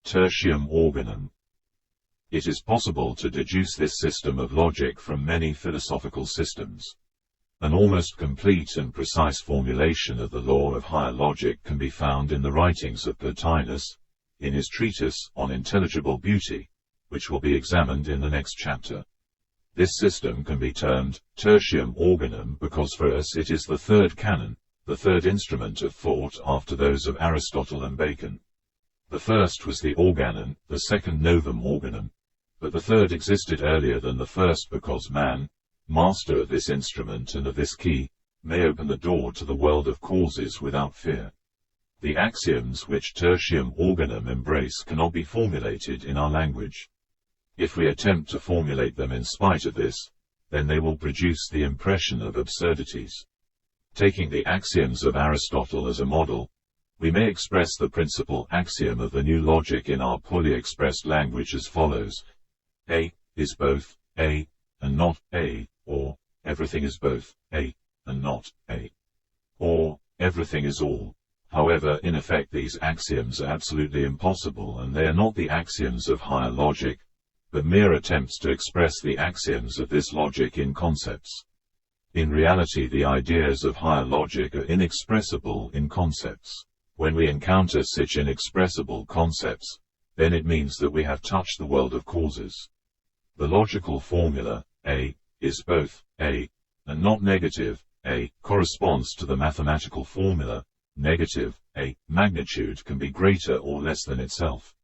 Tertium Organum. It is possible to deduce this system of logic from many philosophical systems. An almost complete and precise formulation of the law of higher logic can be found in the writings of Plotinus, in his treatise on intelligible beauty, which will be examined in the next chapter. This system can be termed Tertium Organum because for us it is the third canon, the third instrument of thought after those of Aristotle and Bacon. The first was the Organon, the second Novum Organum, but the third existed earlier than the first because man, master of this instrument and of this key, may open the door to the world of causes without fear. The axioms which Tertium Organum embrace cannot be formulated in our language. If we attempt to formulate them in spite of this, then they will produce the impression of absurdities. Taking the axioms of Aristotle as a model, we may express the principal axiom of the new logic in our poorly expressed language as follows: A is both A and not A, or everything is both A and not A, or everything is all. However, in effect these axioms are absolutely impossible, and they are not the axioms of higher logic, but mere attempts to express the axioms of this logic in concepts. In reality, the ideas of higher logic are inexpressible in concepts. When we encounter such inexpressible concepts, then it means that we have touched the world of causes. The logical formula, A is both A and not negative A, corresponds to the mathematical formula, negative A. Magnitude can be greater or less than itself.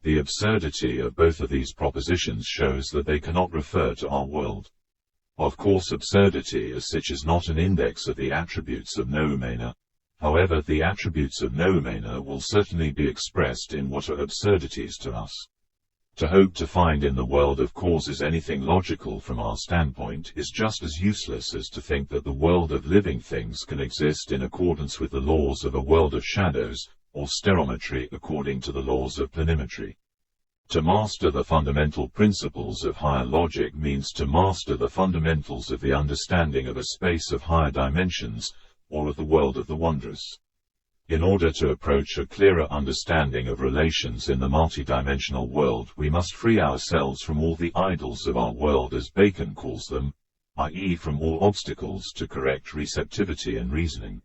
The absurdity of both of these propositions shows that they cannot refer to our world. Of course, absurdity as such is not an index of the attributes of noumena. However, the attributes of noumena will certainly be expressed in what are absurdities to us. To hope to find in the world of causes anything logical from our standpoint is just as useless as to think that the world of living things can exist in accordance with the laws of a world of shadows, or stereometry according to the laws of planimetry. To master the fundamental principles of higher logic means to master the fundamentals of the understanding of a space of higher dimensions, or of the world of the wondrous. In order to approach a clearer understanding of relations in the multidimensional world, we must free ourselves from all the idols of our world, as Bacon calls them, i.e. from all obstacles to correct receptivity and reasoning.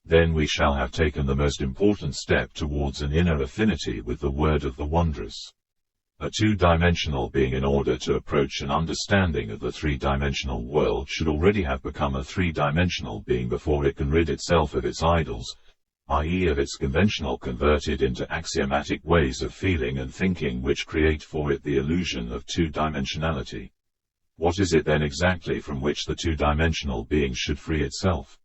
Then we shall have taken the most important step towards an inner affinity with the word of the wondrous. A two-dimensional being, in order to approach an understanding of the three-dimensional world, should already have become a three-dimensional being before it can rid itself of its idols, i.e. of its conventional converted into axiomatic ways of feeling and thinking which create for it the illusion of two-dimensionality. What is it then exactly from which the two-dimensional being should free itself?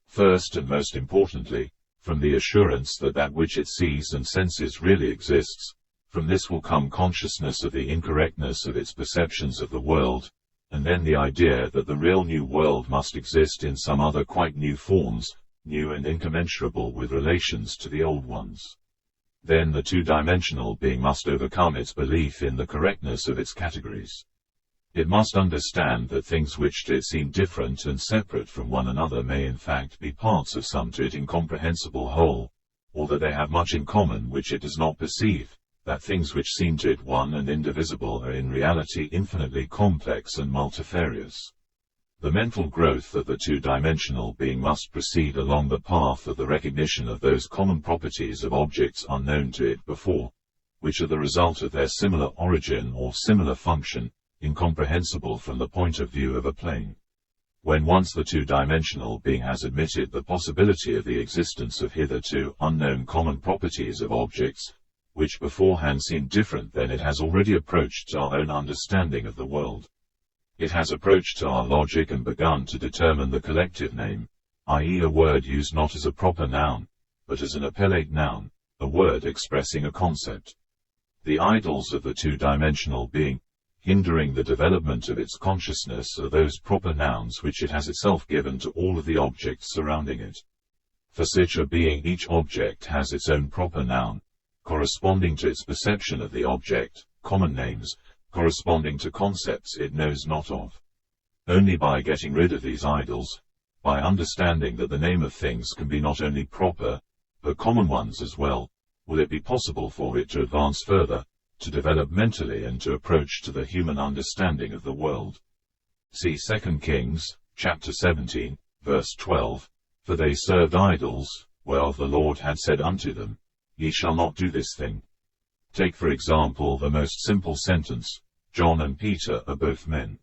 First and most importantly, from the assurance that that which it sees and senses really exists. From this will come consciousness of the incorrectness of its perceptions of the world, and then the idea that the real new world must exist in some other quite new forms, new and incommensurable with relations to the old ones. Then the two-dimensional being must overcome its belief in the correctness of its categories. It must understand that things which to it seem different and separate from one another may in fact be parts of some to it incomprehensible whole, or that they have much in common which it does not perceive, that things which seem to it one and indivisible are in reality infinitely complex and multifarious. The mental growth of the two-dimensional being must proceed along the path of the recognition of those common properties of objects unknown to it before, which are the result of their similar origin or similar function, incomprehensible from the point of view of a plane. When once the two-dimensional being has admitted the possibility of the existence of hitherto unknown common properties of objects, which beforehand seemed different, then it has already approached to our own understanding of the world. It has approached to our logic and begun to determine the collective name, i.e. a word used not as a proper noun, but as an appellate noun, a word expressing a concept. The idols of the two-dimensional being, hindering the development of its consciousness, are those proper nouns which it has itself given to all of the objects surrounding it. For such a being each object has its own proper noun, corresponding to its perception of the object, common names, corresponding to concepts it knows not of. Only by getting rid of these idols, by understanding that the name of things can be not only proper, but common ones as well, will it be possible for it to advance further, to develop mentally and to approach to the human understanding of the world? See 2 Kings, chapter 17, verse 12, For they served idols, whereof the Lord had said unto them, Ye shall not do this thing. Take for example the most simple sentence, John and Peter are both men.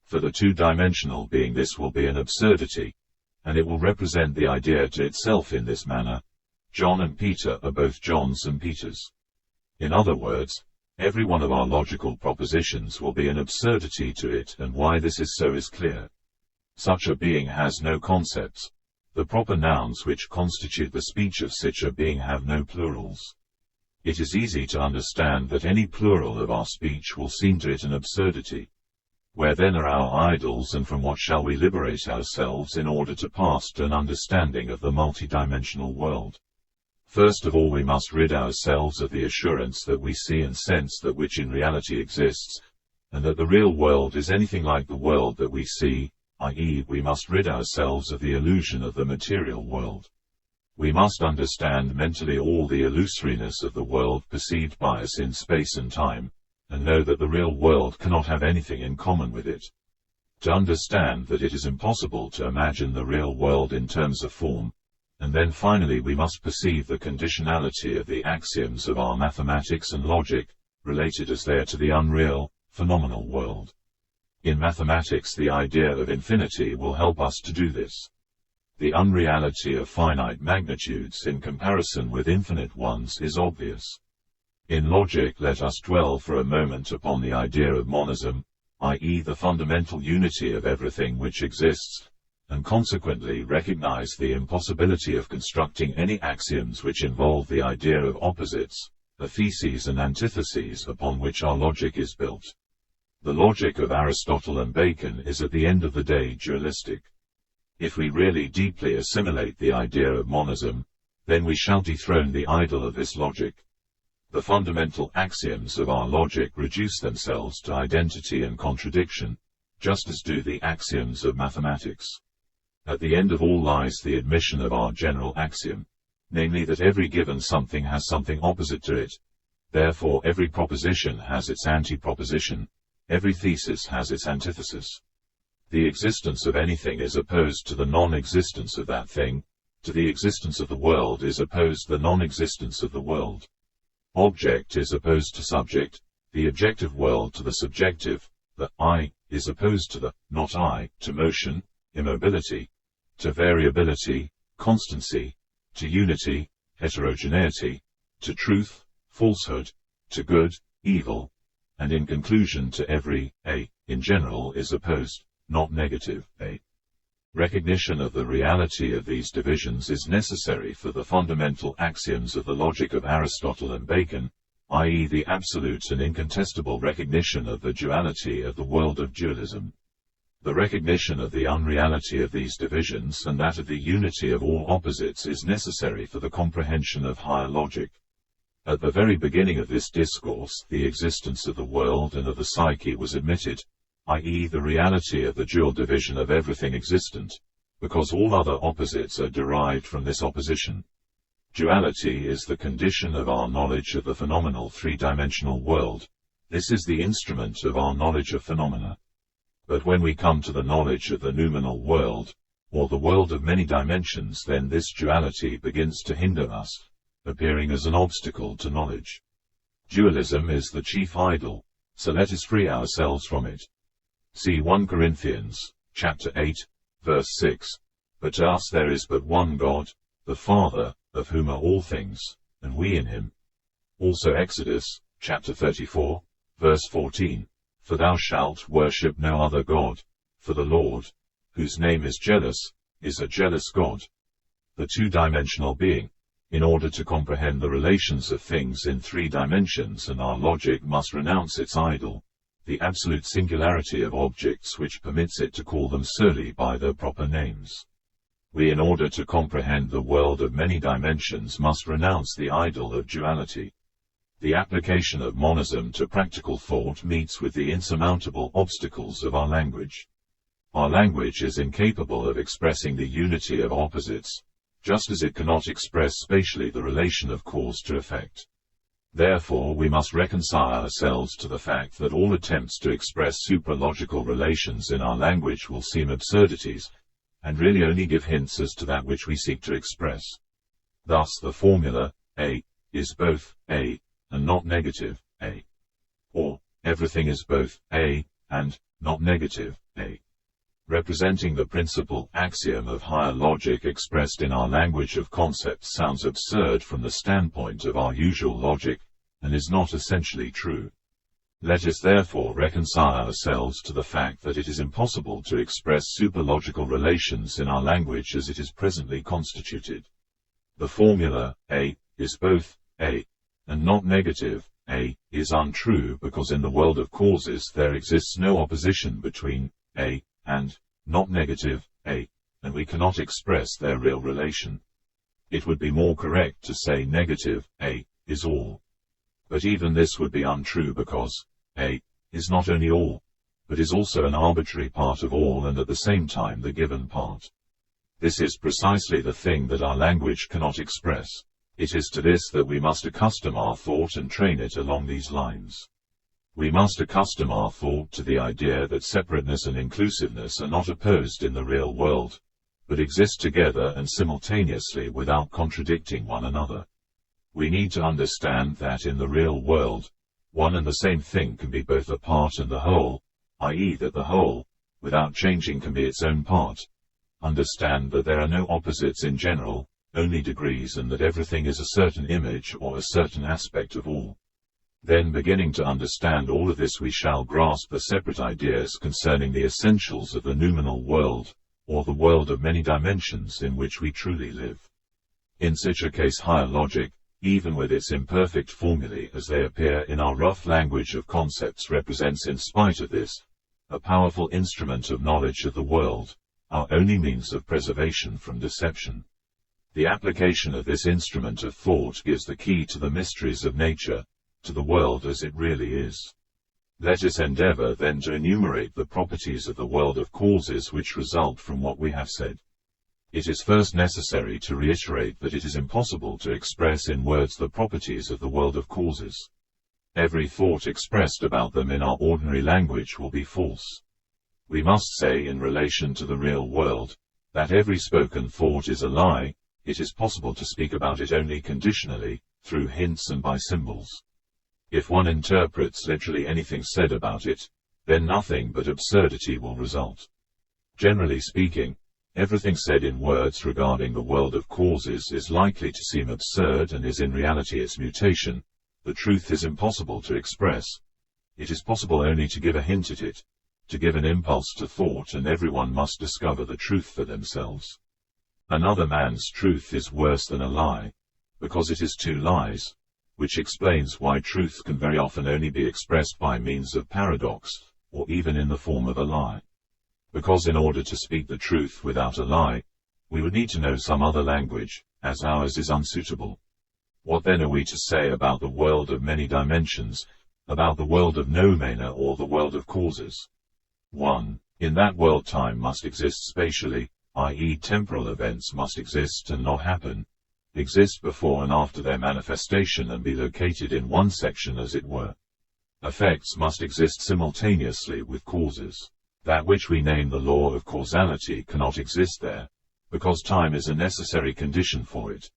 For the two-dimensional being this will be an absurdity, and it will represent the idea to itself in this manner, John and Peter are both Johns and Peters. In other words, every one of our logical propositions will be an absurdity to it, and why this is so is clear. Such a being has no concepts. The proper nouns which constitute the speech of such a being have no plurals. It is easy to understand that any plural of our speech will seem to it an absurdity. Where then are our idols, and from what shall we liberate ourselves in order to pass to an understanding of the multidimensional world? First of all, we must rid ourselves of the assurance that we see and sense that which in reality exists, and that the real world is anything like the world that we see, i.e., we must rid ourselves of the illusion of the material world. We must understand mentally all the illusoriness of the world perceived by us in space and time, and know that the real world cannot have anything in common with it. To understand that it is impossible to imagine the real world in terms of form, and then finally we must perceive the conditionality of the axioms of our mathematics and logic, related as they are to the unreal, phenomenal world. In mathematics, the idea of infinity will help us to do this. The unreality of finite magnitudes in comparison with infinite ones is obvious. In logic, let us dwell for a moment upon the idea of monism, i.e., the fundamental unity of everything which exists, and consequently recognize the impossibility of constructing any axioms which involve the idea of opposites, the theses and antitheses upon which our logic is built. The logic of Aristotle and Bacon is at the end of the day dualistic. If we really deeply assimilate the idea of monism, then we shall dethrone the idol of this logic. The fundamental axioms of our logic reduce themselves to identity and contradiction, just as do the axioms of mathematics. At the end of all lies the admission of our general axiom, namely that every given something has something opposite to it. Therefore every proposition has its anti-proposition, every thesis has its antithesis. The existence of anything is opposed to the non-existence of that thing, to the existence of the world is opposed the non-existence of the world. Object is opposed to subject, the objective world to the subjective, the I is opposed to the not I, to motion, immobility, to variability, constancy, to unity, heterogeneity, to truth, falsehood, to good, evil, and in conclusion to every A, in general is opposed, not negative, A. Recognition of the reality of these divisions is necessary for the fundamental axioms of the logic of Aristotle and Bacon, i.e., the absolute and incontestable recognition of the duality of the world of dualism. The recognition of the unreality of these divisions and that of the unity of all opposites is necessary for the comprehension of higher logic. At the very beginning of this discourse, the existence of the world and of the psyche was admitted, i.e., the reality of the dual division of everything existent, because all other opposites are derived from this opposition. Duality is the condition of our knowledge of the phenomenal three-dimensional world. This is the instrument of our knowledge of phenomena. But when we come to the knowledge of the noumenal world, or the world of many dimensions, then this duality begins to hinder us, appearing as an obstacle to knowledge. Dualism is the chief idol, so let us free ourselves from it. See 1 Corinthians, chapter 8, verse 6, But to us there is but one God, the Father, of whom are all things, and we in him. Also Exodus, chapter 34, verse 14, For thou shalt worship no other God, for the Lord, whose name is jealous, is a jealous God. The two-dimensional being. In order to comprehend the relations of things in 3 dimensions, and our logic must renounce its idol, the absolute singularity of objects which permits it to call them solely by their proper names. We, in order to comprehend the world of many dimensions, must renounce the idol of duality. The application of monism to practical thought meets with the insurmountable obstacles of our language. Our language is incapable of expressing the unity of opposites, just as it cannot express spatially the relation of cause to effect. Therefore we must reconcile ourselves to the fact that all attempts to express supralogical relations in our language will seem absurdities, and really only give hints as to that which we seek to express. Thus the formula, A is both A, and not negative A. Or, everything is both A, and not negative A. Representing the principal axiom of higher logic expressed in our language of concepts sounds absurd from the standpoint of our usual logic, and is not essentially true. Let us therefore reconcile ourselves to the fact that it is impossible to express superlogical relations in our language as it is presently constituted. The formula, A is both A, and not negative A, is untrue because in the world of causes there exists no opposition between A and not negative A, and we cannot express their real relation. It would be more correct to say negative A is all. But even this would be untrue because A is not only all, but is also an arbitrary part of all and at the same time the given part. This is precisely the thing that our language cannot express. It is to this that we must accustom our thought and train it along these lines. We must accustom our thought to the idea that separateness and inclusiveness are not opposed in the real world, but exist together and simultaneously without contradicting one another. We need to understand that in the real world, one and the same thing can be both a part and the whole, i.e. that the whole, without changing, can be its own part. Understand that there are no opposites in general, only degrees, and that everything is a certain image or a certain aspect of all. Then, beginning to understand all of this, we shall grasp the separate ideas concerning the essentials of the noumenal world, or the world of many dimensions in which we truly live. In such a case higher logic, even with its imperfect formulae as they appear in our rough language of concepts, represents in spite of this, a powerful instrument of knowledge of the world, our only means of preservation from deception. The application of this instrument of thought gives the key to the mysteries of nature, to the world as it really is. Let us endeavor then to enumerate the properties of the world of causes which result from what we have said. It is first necessary to reiterate that it is impossible to express in words the properties of the world of causes. Every thought expressed about them in our ordinary language will be false. We must say in relation to the real world, that every spoken thought is a lie. It is possible to speak about it only conditionally, through hints and by symbols. If one interprets literally anything said about it, then nothing but absurdity will result. Generally speaking, everything said in words regarding the world of causes is likely to seem absurd and is in reality its mutation. The truth is impossible to express. It is possible only to give a hint at it, to give an impulse to thought, and everyone must discover the truth for themselves. Another man's truth is worse than a lie, because it is two lies, which explains why truth can very often only be expressed by means of paradox, or even in the form of a lie. Because in order to speak the truth without a lie, we would need to know some other language, as ours is unsuitable. What then are we to say about the world of many dimensions, about the world of noumena or the world of causes? 1. In that world time must exist spatially, i.e. temporal events must exist and not happen, exist before and after their manifestation and be located in one section as it were. Effects must exist simultaneously with causes. That which we name the law of causality cannot exist there, because time is a necessary condition for it.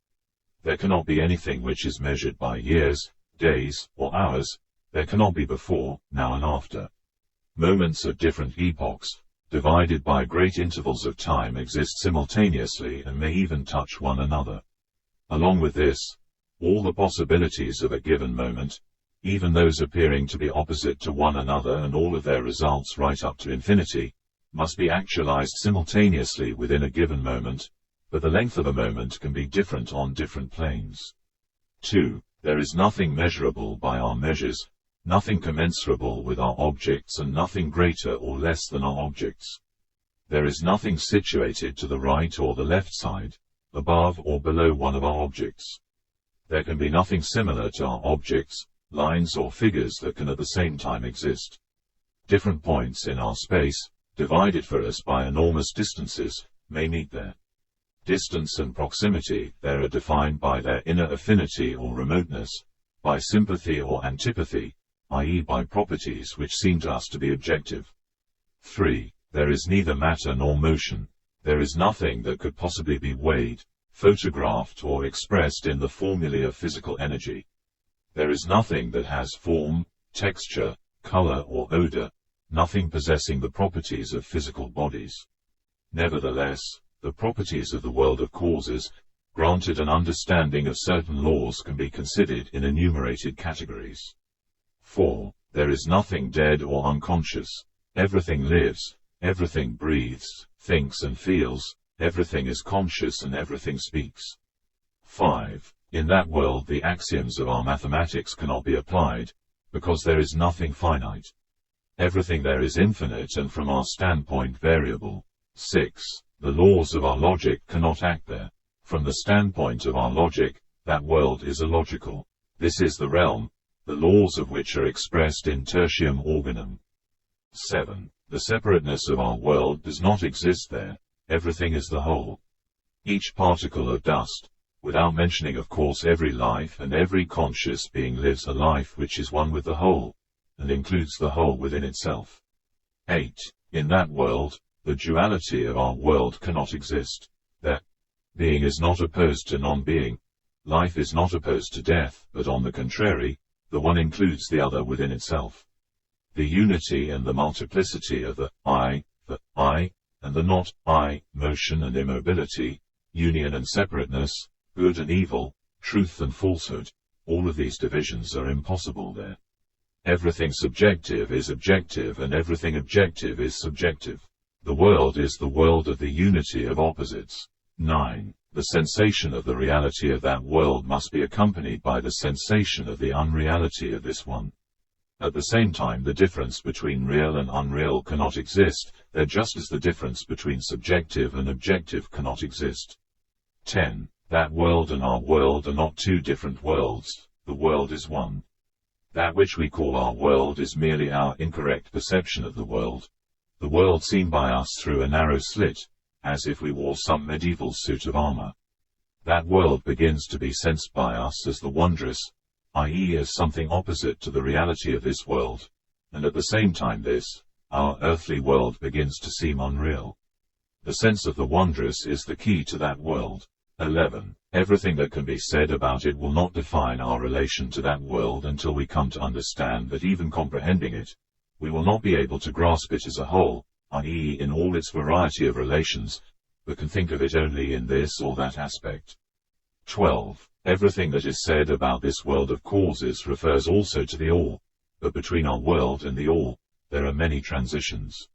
There cannot be anything which is measured by years, days, or hours. There cannot be before, now and after. Moments of different epochs, divided by great intervals of time, exist simultaneously and may even touch one another. Along with this, all the possibilities of a given moment, even those appearing to be opposite to one another and all of their results right up to infinity, must be actualized simultaneously within a given moment, but the length of a moment can be different on different planes. 2. There is nothing measurable by our measures, nothing commensurable with our objects, and nothing greater or less than our objects. There is nothing situated to the right or the left side, above or below one of our objects. There can be nothing similar to our objects, lines or figures that can at the same time exist. Different points in our space, divided for us by enormous distances, may meet there. Distance and proximity there are defined by their inner affinity or remoteness, by sympathy or antipathy, i.e. by properties which seem to us to be objective. 3. There is neither matter nor motion. There is nothing that could possibly be weighed, photographed or expressed in the formulae of physical energy. There is nothing that has form, texture, color or odor, nothing possessing the properties of physical bodies. Nevertheless, the properties of the world of causes, granted an understanding of certain laws, can be considered in enumerated categories. 4. There is nothing dead or unconscious. Everything lives, everything breathes, thinks and feels, everything is conscious and everything speaks. 5. In that world the axioms of our mathematics cannot be applied, because there is nothing finite. Everything there is infinite and from our standpoint variable. 6. The laws of our logic cannot act there. From the standpoint of our logic, that world is illogical. This is the realm, the laws of which are expressed in Tertium Organum. 7. The separateness of our world does not exist there. Everything is the whole. Each particle of dust, without mentioning of course every life and every conscious being, lives a life which is one with the whole, and includes the whole within itself. 8. In that world, the duality of our world cannot exist. That being is not opposed to non-being. Life is not opposed to death, but on the contrary, the one includes the other within itself. The unity and the multiplicity of the I, and the not I, motion and immobility, union and separateness, good and evil, truth and falsehood, all of these divisions are impossible there. Everything subjective is objective and everything objective is subjective. The world is the world of the unity of opposites. 9. The sensation of the reality of that world must be accompanied by the sensation of the unreality of this one. At the same time, the difference between real and unreal cannot exist, there just as the difference between subjective and objective cannot exist. 10. That world and our world are not two different worlds, the world is one. That which we call our world is merely our incorrect perception of the world. The world seen by us through a narrow slit, as if we wore some medieval suit of armor. That world begins to be sensed by us as the wondrous, i.e. as something opposite to the reality of this world, and at the same time this, our earthly world, begins to seem unreal. The sense of the wondrous is the key to that world. 11. Everything that can be said about it will not define our relation to that world until we come to understand that even comprehending it, we will not be able to grasp it as a whole, i.e. in all its variety of relations, but can think of it only in this or that aspect. 12. Everything that is said about this world of causes refers also to the all, but between our world and the all, there are many transitions.